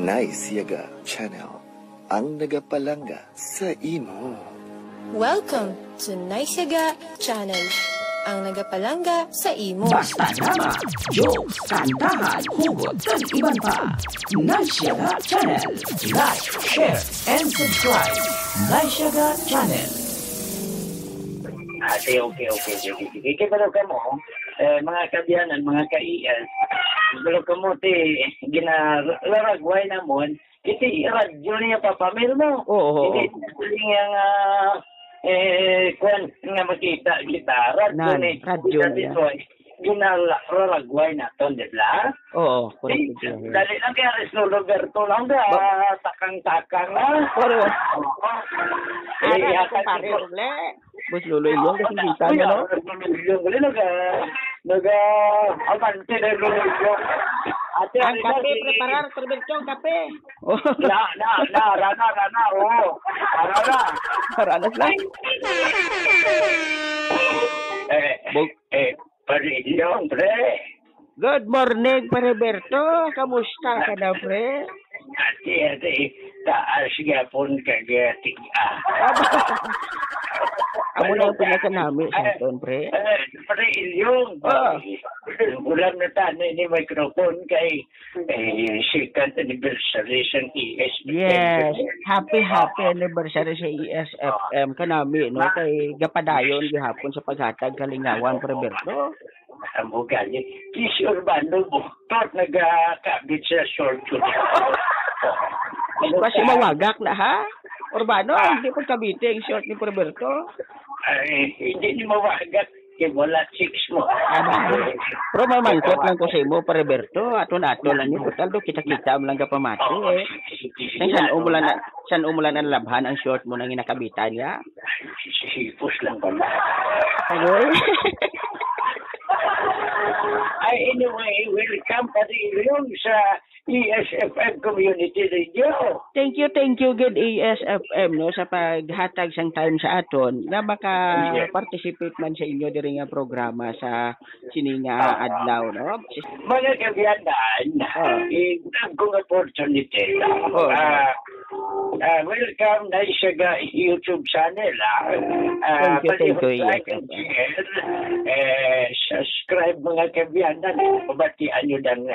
Nice Yaga Channel, ang nagapalanga sa imo. Welcome to Nice Yaga Channel, ang nagapalanga sa imo. Basta drama, jokes, kantahan, hugot, at iban pa. Nice Yaga Channel. Like, share, and subscribe. Nice Yaga Channel. Okay. Kaya ka mo, mga kabiyanan, mga ka-IS, pero kamuti, ginaragway namon, iti radyo niya papamil mo. Oo. Hindi nga kung nga makita kita, radyo niya. Ginaragway na to, di ba? Oo. Dali lang kaya Resno Roberto lang ka, takang-takang na. Pero, Hata pare, Bos Luloy yung kasi kita niya, no? Nag-abante na Luloy yung. Ang kape, preparar, Roberto, kape. Rana, oo. Ranas lang. Pare yung, pre. Good morning, Roberto. Kamusta ka na, pre? Ate, taas nga po kagating Amo lang pinaka namin sa aton, pre. Pare yung. Ulam na tanay ni microphone kay second anniversary sa ESFM. Yes. Happy anniversary sa ESFM ka namin, no? Kay gapadayon gihapon sa paghatag kalingawan, Roberto. Ang bugali. Kisi Urbano, buktot nagkakabit sa short ko. Kasi mawagak na, ha? Urbano, hindi po kabiting short ni Roberto. Hindi ni mawagak. Kaya wala chicks mo. Pero may mangkot lang ko sa imo, Roberto. Ato-ato lang yun. Total do, kita-kita mo lang ka pamati, eh. Saan umulan ang labhan ang short mo nang inakabitan niya? Sipos lang pala. Ano eh? Anyway, welcome pa rin sa ESFM Community Radio. Thank you, good ESFM, no, sa paghatag sang time sa aton na maka-participate man sa inyo diri nga programa sa sininga adlaw, no? Mga kabiyanan, kung opportunity. Welcome na sa YouTube channel. Thank you, subscribe mga kabiyanan. Pabatian nyo ng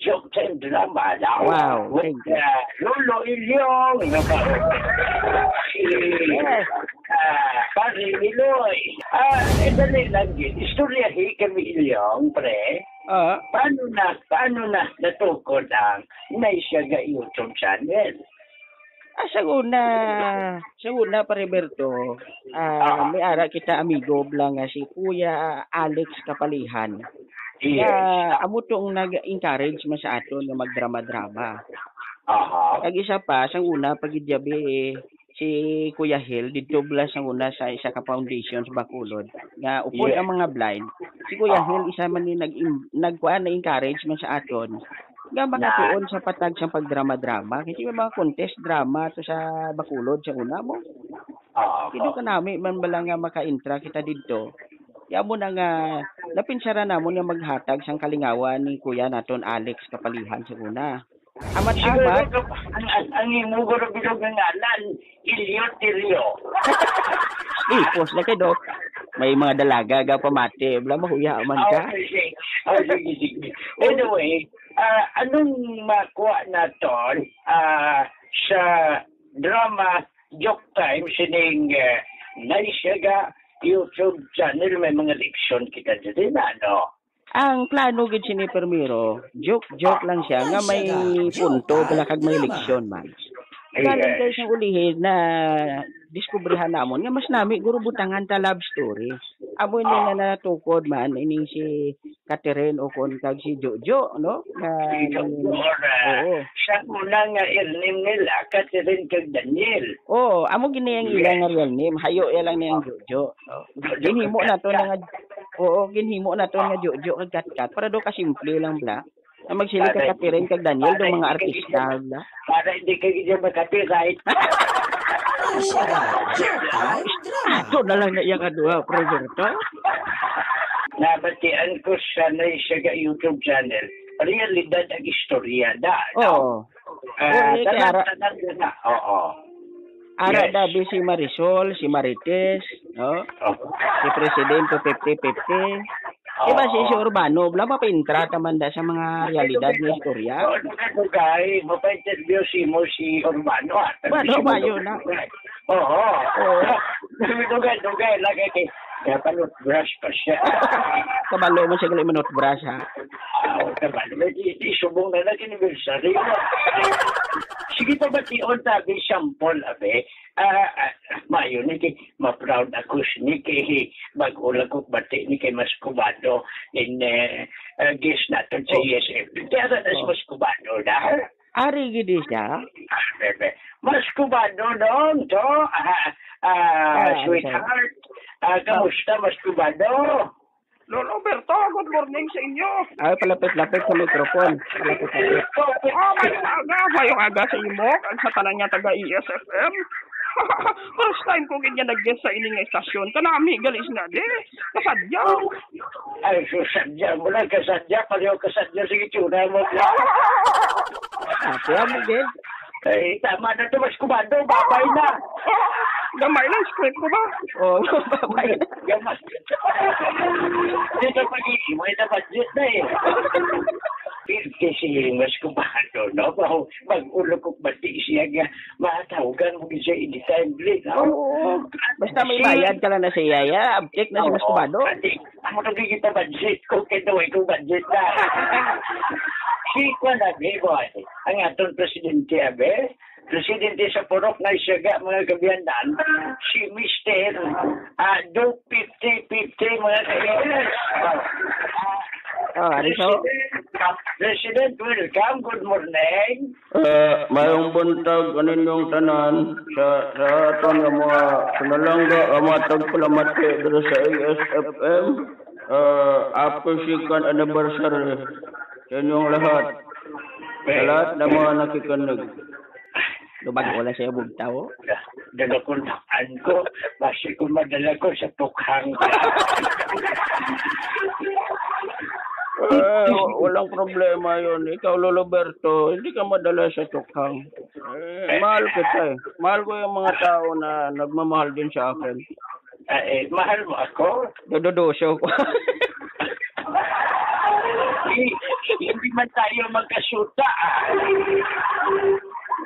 joke and drama. Wow, thank you. Lolo Ilyong. Pari Miloy. Dali lang yun. Istoryahin kami Ilyong, pre. Paano na natukod ang Naisyaga YouTube channel? Sa una pa, Roberto, may ara kita amigo lang si Kuya Alex Kapalihan. Yes. Amo tong nag-encourage man sa aton nga magdrama-drama. Kag isa pa, sang una pagidyabi si Kuya Hil didto blas sang una sa isa ka foundation sa Bacolod nga upod ang mga blind. Si Kuya Hil isa man ni nag-encourage man sa aton nga makatuon sa patag sa pagdrama-drama. Kasi may mga contest drama to sa Bacolod sa una mo. Kito ka namin man bala nga maka-intra kita didto. Ya mo na nga napinsara namon nga maghatag sang kalingawan ni Kuya naton Alex Kapalihan sa una. Amat-amat. Ang imuguro bilog ng ngalan, Ilyo. Post na kayo. May mga dalaga ga pamati. Wala mahuya man ka. Sige. Anyway, anong makuha naton sa drama Joke Time sining Naisyaga YouTube channel? May mga leksyon kita dito na, no? Ang plano gid sini Permiro, joke lang siya nga may punto bala kag may leksyon man. Galing kayo sa ulihin na diskubrihan namon nga mas nami guro butangan ta love story. Amo ni na natukod man ining si Catherine o kon kag si Jojo, no? Siya muna nga name nila, Catherine kag Daniel. Amo gini ang ilang nga real name, hayo ya lang niyang Jojo. Ginhimo na to nga ginhimo na to nga Jojo kag Kat para do ka simple lang bla. Na magsilig ka Catherine kag Daniel do mga artista bla. Para hindi ka gid makapiright. Ato na lang na iyang kaduha, Roberto. Nabatian ko sa Naisyaga YouTube channel. Realidad ang istorya da. Oo. Ni kay Ara. Tanan na. Oo. Ara Yes. dabi si Marisol, si Marites, no? Si Presidente 50-50. Diba si Urbano, wala pa pintra taman da sa mga realidad ng istorya. Dugay, mapa-interview si Urbano. Ano ba yun, ha? Oo. Dugay, lagay kay panot brush pa siya. Kabalo mo siya gali manot brush, ha? Kabalo, di subong na lang anniversary. Sige pa ba tiyon sabi shampoo, abe? Mayo ni kay ma-proud ako ni kay mag-ulag ko bati ni kay Mascubado in guest natin sa ESF. Kaya na si Mascubado na. Ari gidi siya. Mascubado dong, to. Sweetheart. Kamusta, Mascubado? Lolo Berto, good morning sa inyo. Ay, palapit-lapit sa mikrofon. Palapit-lapit. Mayong aga sa imo, ang sa tanan niya taga ESFM. First time ko ganyan nag-guest sa ining estasyon. Kanami, galis na di. Kasadyaw. Ay, susadya mo lang, kasadya. Pareho kasadya, sige, tuna mo. Ate, mo din. Ay, tama na ito, Mascubado. Babay na. Gamay lang, script ko ba? Oh, babay na. Gamas. Dito pag-iimay na budget na eh. Kasi Mascubado, no? Mag-ulog ko bati siya nga. Matawagan mo siya anytime, please. Oo. Basta may bayad ka lang na si Yaya. Abject na si Mascubado. Ako nagigita budget ko. Kinaway ko budget na. Si Kwan Abe, boy. Ang atong presidente Abe. Presidente sa Purok na Isyaga, mga kabiyanan, si Mr. Do 50-50, mga kabiyanan. President, welcome. Good morning. Mayong buntag kaninyong tanan sa aton nga mga sinalangga matag palamati dito sa ASFM. Appreciate anniversary sa inyong lahat. Sa lahat na mga nakikinig. Lubag wala siya bugtaw. Dala ko naan ko. Basi ko madala ko sa tukhang. Walang problema yun. Ikaw, Lolo Berto, hindi ka madala sa tukhang. Mahal kita eh. Mahal ko yung mga tao na nagmamahal din sa akin. Mahal mo ako? Dododosyo ko. Hindi man tayo magkasuta.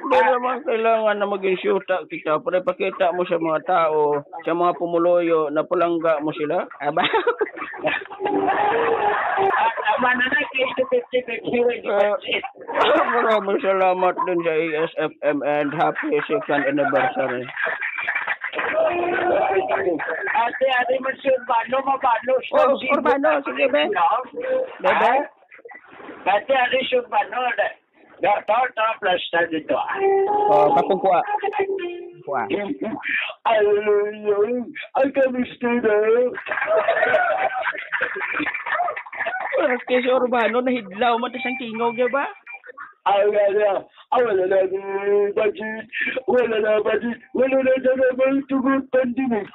Hindi naman kailangan na maging syuta kita. Pero ipakita mo sa mga tao, sa mga pumuloyo, na palangga mo sila. Aba? Tama na na, case to 50-50. Maraming salamat din sa ESFM and happy second anniversary. Ate, man si Urbano, mabano. Urbano, sige be. Bebe? Ate, si Urbano, to, plus na dito. Kapungkuha. Kuha. Ay, kamusta na? Kasi Urbano, nahidlaw mo tas ang tingog, ba? Wala na budget. Wala na naman tugod pandemic.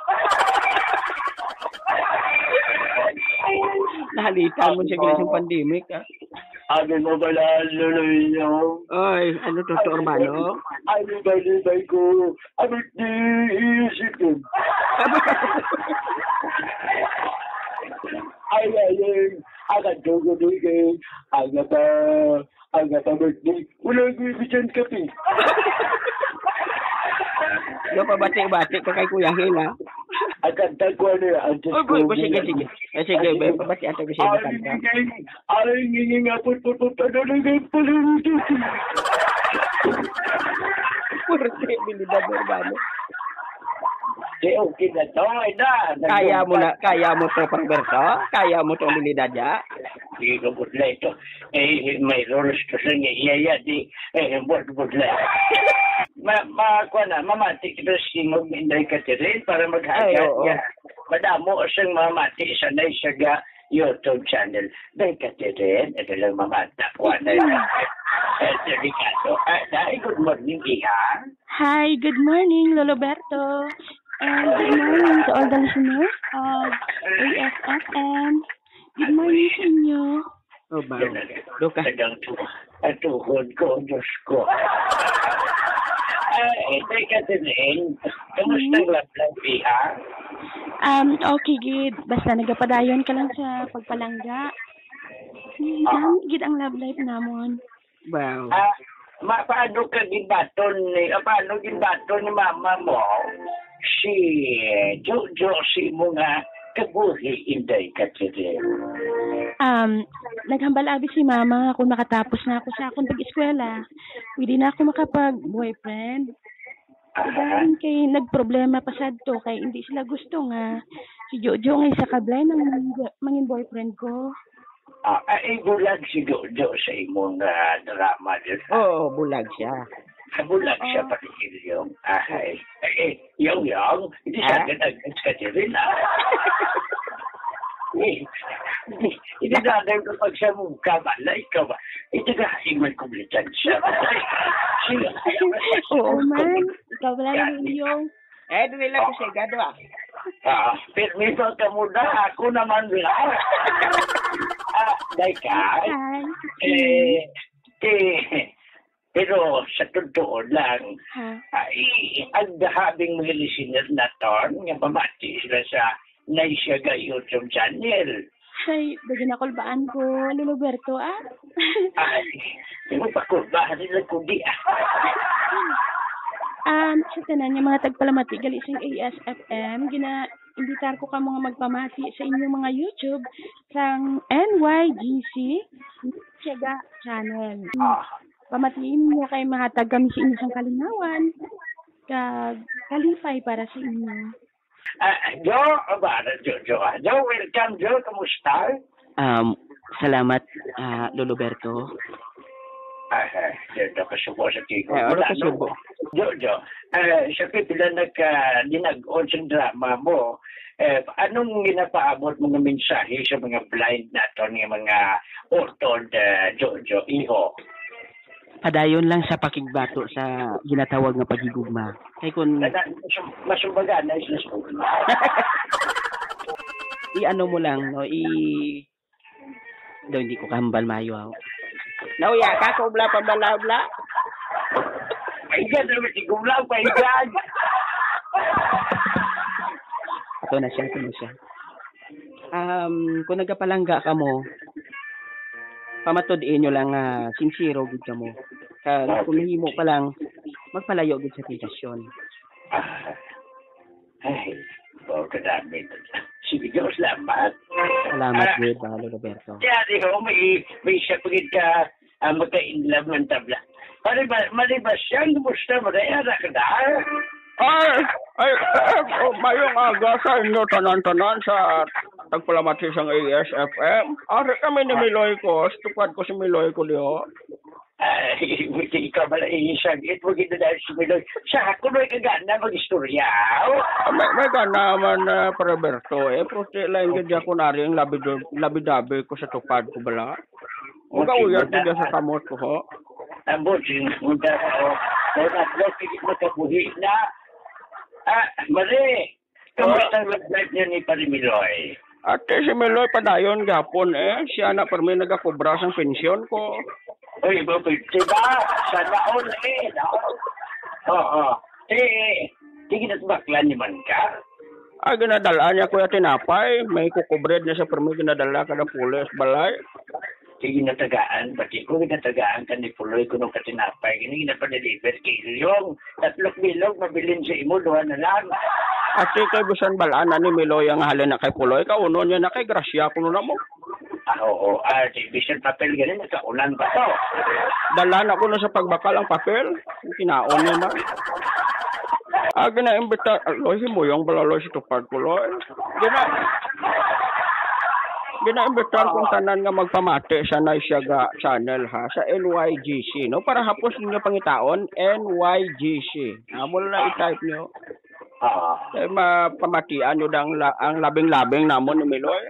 Nahalitan mo siya gilang pandemic, ha? Ano mo ba laloy niyo? Ay, ano to, Urbano? Ano ba ko? Ano di-iisip ko? Ay, agad dugo-dugo. Agad birthday. Wala ko ibigyan kape. Yo pa bati-bati ka kay Kuya Hil, ha? Agad ko na. Sige. Sige, pabati ato kasi kanta. Ay, ngingin nga po nagay pala rito. Purte, bilidad Urbano. Okay na to, Kaya mo to, Pangberto? Kaya mo to, bilidad ya? Hindi ko budla ito. May roles ko sa ngayaya di budla. Mamati kita singog minday ka rin para maghagat niya. Madamo siyang mamati sa Naisaga YouTube channel. Day ka rin, ito lang mamata ko na Ricardo. Good morning, Iha. Hi, good morning, Lolo Berto. And good morning to all the listeners of ASFM. Good morning sa inyo. Oh, ba? Yan na. Doka. Ang tuhod ko, Diyos ko. Teka din, kamusta ang love ha? Okay, gid. Basta nagapadayon ka lang sa pagpalangga. Gid ang love life namon. Wow. Paano ginbaton ni mama mo? Si Jojo, si mo nga kabuhi, inday ka din. Naghambal abi si mama kung makatapos na ako sa akong pag-eskwela. Pwede na ako makapag-boyfriend. Dahil kay nagproblema pa sad to kay hindi sila gusto nga si Jojo nga isa kablay ng mangin boyfriend ko. Bulag si Jojo sa imong drama din. Oo, bulag siya. Bulag siya pati yung yung, hindi siya ganag ka din Hindi natin kapag siya mong kabalay ka ba? Ito ka himan kumlitan siya. Oo man, ikaw wala naman yung... Doon nila ko siya gado Permiso ka muna, ako naman lang. Daikay. Pero sa totoo lang, ang dahabing mga listener na ton, nga pamati sila sa Naisyaga YouTube channel. Ay, bagay na kulbaan ko, Luluberto, Hindi mo pa kulbaan nila kundi, sa tanan yung mga tagpalamati, gali isang ASFM, imbitar ko ka mga magpamati sa inyong mga YouTube sang NYGC Naisyaga channel. Pamatiin mo kay mahatag kami sa inyong kalinawan, kalipay para sa inyo. Jo, welcome, Jo. Kamusta? Salamat, Luluberto. Dito kasubo sa tiko. Kasubo. Jo, sa pipila dinag-on sa drama mo, anong ginapaabot mga mensahe sa mga blind nato ng mga ortod, Jo, iho? Padayon lang sa pakigbato sa ginatawag nga pagigugma. Kay kun masumbaga na isla school. I-ano mo lang, no? Daw hindi ko kambal mayo. Nauya ka ko bla pa bla. Ay ganda mo sigula pa iyan. Ito na siya. Kung nagapalangga ka mo, pamatod nyo lang sincero gud ka mo. Kung nahimo pa lang, magpalayo gud sa tigasyon. Kadami. Sige, Diyos, salamat. Salamat gud, Roberto. Kaya di ko, may siya pagit ka magka-inlove ng tabla. Malibas siya, kumusta mo na yan, nakadaan? Mayong aga sa inyo tanan-tanan sa tagpalamati sang ASFM. Ari kami ni Miloy ko, stupad ko si Miloy ko diyo. Buti ikaw bala isagit, huwag ito dahil si Miloy. Sa ako na ikagana mag-istorya. May gana man, Roberto, puti lang yung ko na rin labi-dabi ko sa tupad ko bala. Huwag uyat ko sa kamot ko ho. Buti, munta ko. Wala pigit makabuhi na. Mali, kamusta ang life niya ni Parimiloy? Ate, si Miloy padayon gapon siya na per may nagakobra sang pensyon ko. Uy, diba? Sana all Oo. Tingin at bakla ni man ka? Ginadala niya kuya tinapay. May kukubred niya sa per may ginadala ka na pulis balay. Sige natagaan, pati ko natagaan ka ni Puloy ko nung katinapay. Ginapanaliver kilyong. 3 bilog, mabilin sa imo, 2 na lang. At kay busan balaan na ni Miloy ang halin na kay Puloy. Kauno niya na kay Gracia kuno na mo. Oo. Bisan papel ganin, nakaulan pa to. Dala na ko na sa pagbakal ang papel. Kinaon niya ma. Ginaimbita. Loy, himuyong balaloy si tupad ko, Loy. Ginaimbitan kong tanan nga magpamati sa Naisyaga channel ha, sa NYGC, no? Para hapos ninyo pangitaon, NYGC. Amo na i-type nyo. Kaya mapamatian nyo ang labing-labing namon ni Miloy.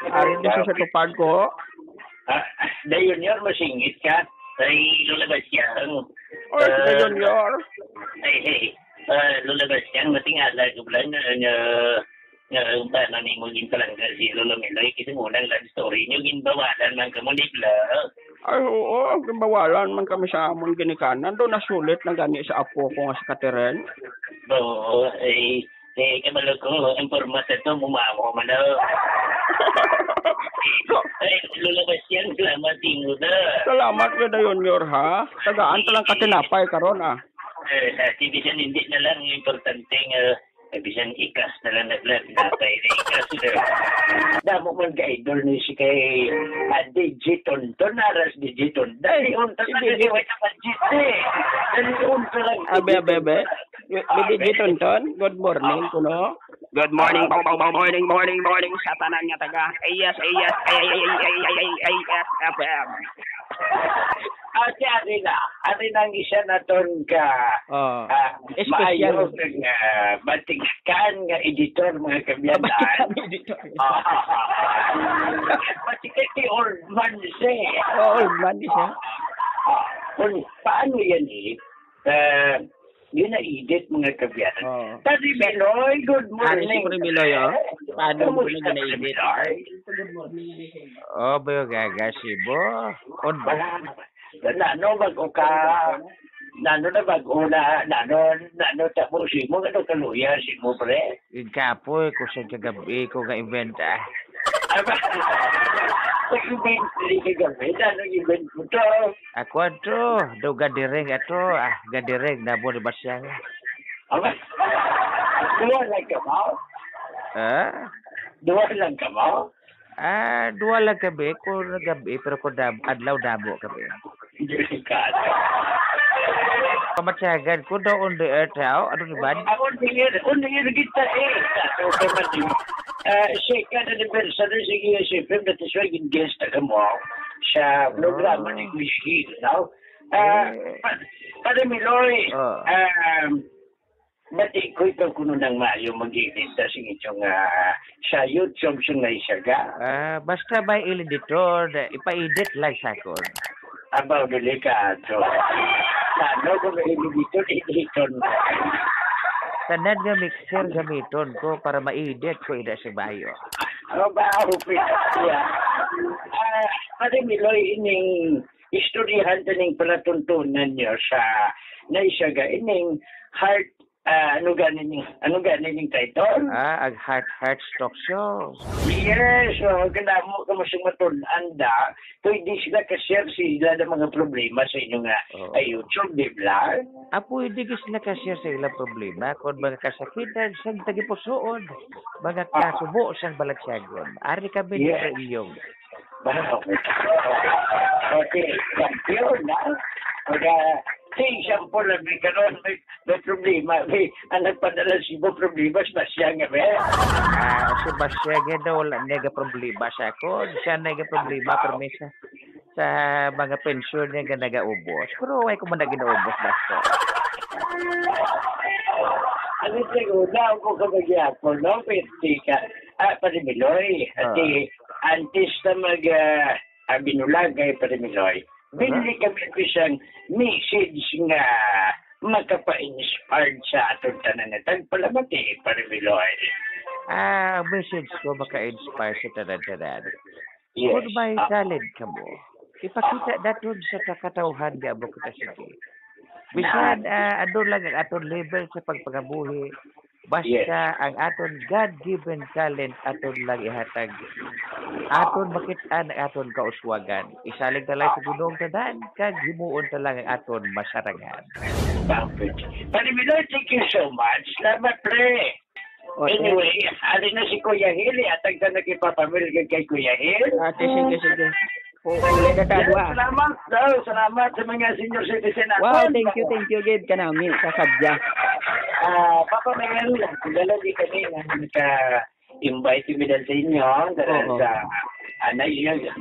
Ari dito sa tupad ko. Dayon yun, masingit ka. Ay, lulabas yan. Dayon yun. Lulabas yan, matingala ko lang Nga na ni mo ginpalangga si Lolo Meloy kasi munang lang story nyo ginbawalan man ka mo nibla. Ay, oo, bawalan man kami sa amon ginikanan. Doon nasulit na gani sa apo ko nga si Catherine. Oo, kabalo ko, ang format ito, mumamo man daw. Ay, Lolo Bastian, salamat mo na. Salamat ka dayon, Yor, ha? Tagaan ka lang katinapay karon ah. Bisan hindi na lang importanteng bisan ikas na lang tinapay na ikas na. Damo man ka-idol ni si kay Digiton. Naras Digiton. Dali unta na kasi wala pa Digiton. Dali unta lang. Abe. Digiton, good morning, kuno. Good morning, morning, sa tanan nga taga. Ayas, FM. Ate Arina ang isa na ton ka maayo ng batikan nga editor mga kabyanan. Batikan si old man siya. Old man siya? Paano yan yun na-edit mga kabyanan. Tati Miloy, good morning. Ano si Miloy, paano mo na na-edit? Good morning. Bayo gaga si Bo. Nano bago ka, nano tapos si mo, ano kaluya si mo, pre? Ikapoy, kung sa kagabi ko ka-event Aba, pag-event kagabi, ano event mo to? Ako to, daw gadireng ato, gadireng, nabo ni Basyang. Aba, duwa lang ka mo? Duwa lang ka mo? Dua lang gabi, ko gabi, pero ko adlaw dabo gabi. Pamatsagan ko daw on the earth, ano ni ba? On the air kita second anniversary sige si Film that is right in guest mo sa programa ni Michi, no? Para Miloy, Bati ko ito kuno ng maayo mag-edit sa itong sa YouTube siyang naisaga. Basta may editor, ipa-edit lang sa ko. Abaw, delikado. Ano kung may editor Tanan nga mixer gamiton ko para ma-edit ko ida sa bayo. Ba, Pati Miloy, ining istoryahan taning palatuntunan niyo sa naisaga, ining heart ano ganin yung title? Ang Heart Stock Show. Yes, kanamo ka mo siyang matun-anda, pwede sila ka-share sila ng mga problema sa inyong YouTube, di ba? Pwede sila ka-share sa ilang problema kung mga kasakitan siyang tagipusoon, mga kasubo siyang balagsyagon. Ari kami sa iyong. Okay, champion na. Siyang po lang may karoon, may problema. Ang nagpadala siya problema, Sebastian nga ba? Sebastian nga daw wala nega problema sa ako. Siya nega problema pero may sa mga pensyon niya nga nag-aubos. Pero ay ko man na ginaubos basta. Ano siguro, ako kabagyapon, no? Pwede ka. Pati Miloy, antes na binulag kay Pati Miloy. Bili kami isang message nga makapa-inspired sa atong tanan na tagpalamati, Pati Miloy. Message ko maka-inspire sa tanan-tanan. Yes. Kung may talent ka mo, ipakita natin sa kakatauhan nga mo kita sige. Bisan, ano lang ang atong level sa pagpagabuhi. Basta ang aton God-given talent aton lang ihatag. Aton makitaan ang aton kauswagan. Isalig na lang sa gunong tanan, kag himuon ta lang ang aton masarangan. Pati Miloy, thank you so much. Salamat, pre. Anyway, alin na si Kuya Hil, atag na nagipapamil kay Kuya Hil. Sige. Salamat sa mga senior citizen natin. Wow, thank you, Gid, kanami, kasadya. Papa Mel, dala di kami na naka-invite kami sa inyo sa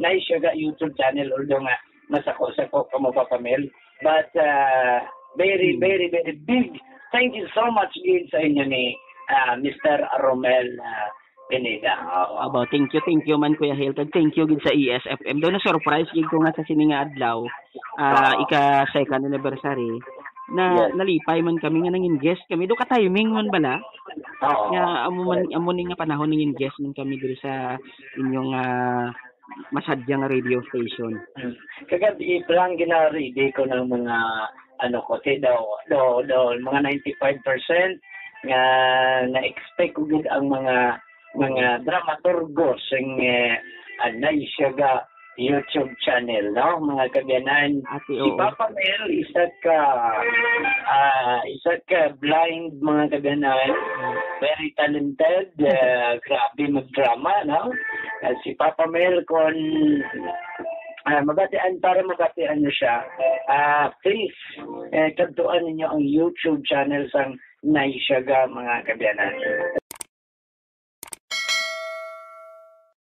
Naisyaga YouTube channel, although nga masako-sako ka mo, Papa Mel. But very, very, very big thank you so much din sa inyo ni Mr. Romel Pineda. Thank you man Kuya Hilton. Thank you gid sa ESFM. Do na surprise gid ko nga sa sininga adlaw. Ika second anniversary na nalipay man kami nga nangin guest kami do ka timing man bala. Oo. Nga amo ni nga panahon ning guest min kami diri sa inyong masadyang radio station. Kagad iplang ginaredy ko ng mga ko daw mga 95% nga na-expect ko gud ang mga dramaturgo sing anay siya ga YouTube channel, no? Mga kabyanan. Si Papa Mel, isa ka blind, mga kabyanan. Very talented. Grabe mag-drama, no? Si Papa Mel, kung mabatian nyo siya, please, kantuan ninyo ang YouTube channel sang Naisyaga, mga kabyanan.